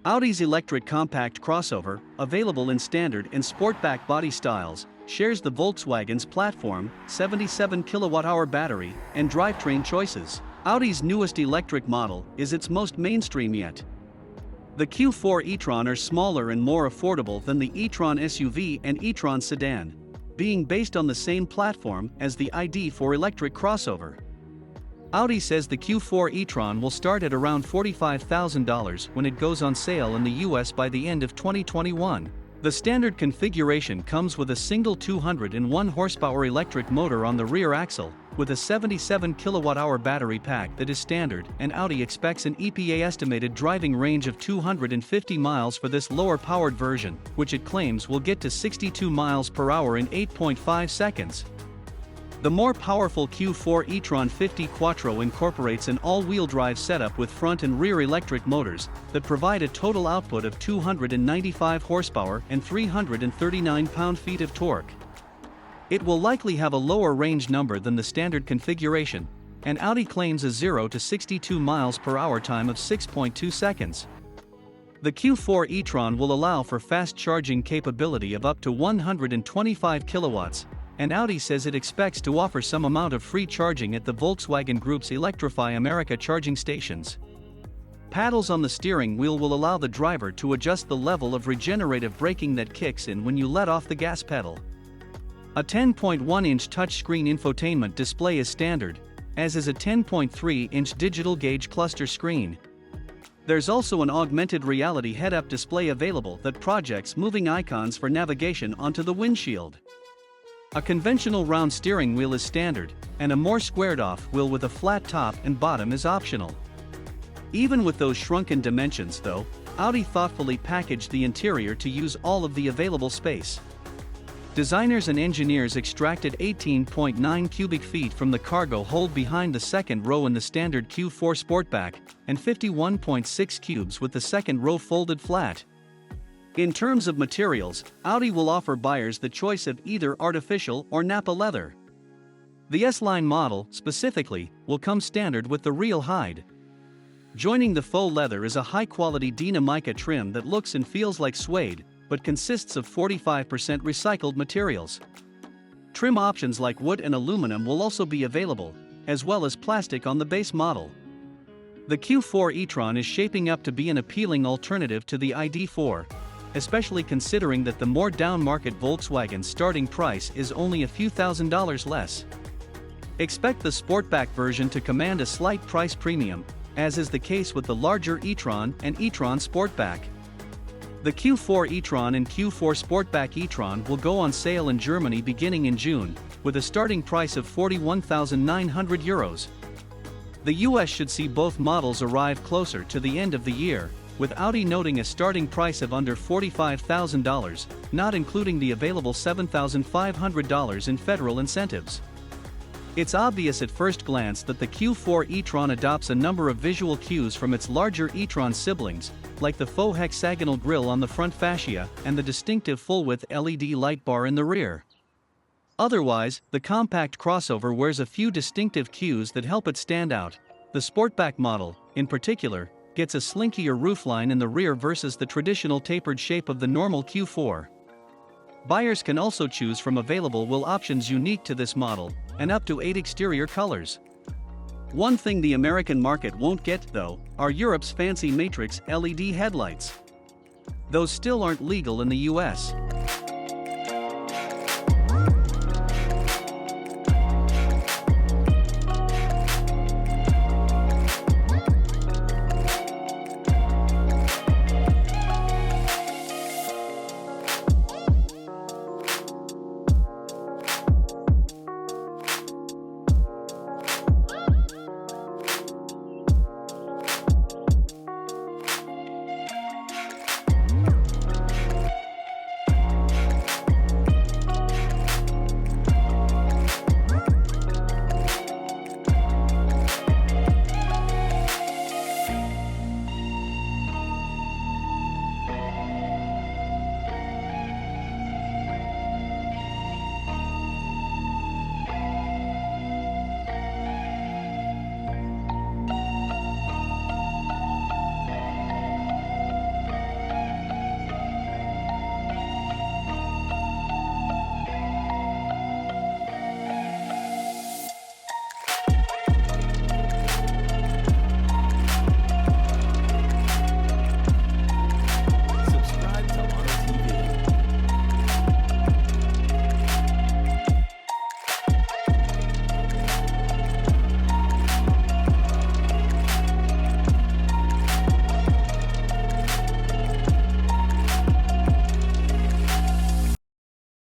Audi's electric compact crossover, available in standard and sportback body styles, shares the Volkswagen's platform, 77 kWh battery, and drivetrain choices. Audi's newest electric model is its most mainstream yet. The Q4 e-Tron are smaller and more affordable than the e-Tron SUV and e-Tron sedan, being based on the same platform as the ID.4 electric crossover. Audi says the Q4 e-Tron will start at around $45,000 when it goes on sale in the US by the end of 2021. The standard configuration comes with a single 201 horsepower electric motor on the rear axle, with a 77 kWh battery pack that is standard, and Audi expects an EPA-estimated driving range of 250 miles for this lower-powered version, which it claims will get to 62 miles per hour in 8.5 seconds. The more powerful Q4 e-Tron 50 Quattro incorporates an all-wheel drive setup with front and rear electric motors that provide a total output of 295 horsepower and 339 pound-feet of torque. It will likely have a lower range number than the standard configuration, and Audi claims a 0 to 62 miles per hour time of 6.2 seconds. The Q4 e-Tron will allow for fast charging capability of up to 125 kilowatts, and Audi says it expects to offer some amount of free charging at the Volkswagen Group's Electrify America charging stations. Paddles on the steering wheel will allow the driver to adjust the level of regenerative braking that kicks in when you let off the gas pedal. A 10.1-inch touchscreen infotainment display is standard, as is a 10.3-inch digital gauge cluster screen. There's also an augmented reality head-up display available that projects moving icons for navigation onto the windshield. A conventional round steering wheel is standard, and a more squared-off wheel with a flat top and bottom is optional. Even with those shrunken dimensions though, Audi thoughtfully packaged the interior to use all of the available space. Designers and engineers extracted 18.9 cubic feet from the cargo hold behind the second row in the standard Q4 Sportback, and 51.6 cubes with the second row folded flat. In terms of materials, Audi will offer buyers the choice of either artificial or Nappa leather. The S-Line model, specifically, will come standard with the real hide. Joining the faux leather is a high-quality Dina mica trim that looks and feels like suede, but consists of 45% recycled materials. Trim options like wood and aluminum will also be available, as well as plastic on the base model. The Q4 e-Tron is shaping up to be an appealing alternative to the ID.4, especially considering that the more down-market Volkswagen starting price is only a few $1,000s less. Expect the Sportback version to command a slight price premium, as is the case with the larger e-Tron and e-Tron Sportback. The Q4 e-Tron and Q4 Sportback e-Tron will go on sale in Germany beginning in June, with a starting price of €41,900. The US should see both models arrive closer to the end of the year, with Audi noting a starting price of under $45,000, not including the available $7,500 in federal incentives. It's obvious at first glance that the Q4 e-Tron adopts a number of visual cues from its larger e-Tron siblings, like the faux hexagonal grille on the front fascia and the distinctive full-width LED light bar in the rear. Otherwise, the compact crossover wears a few distinctive cues that help it stand out. The Sportback model, in particular, gets a slinkier roofline in the rear versus the traditional tapered shape of the normal Q4. Buyers can also choose from available wheel options unique to this model, and up to 8 exterior colors. One thing the American market won't get, though, are Europe's fancy matrix LED headlights. Those still aren't legal in the US.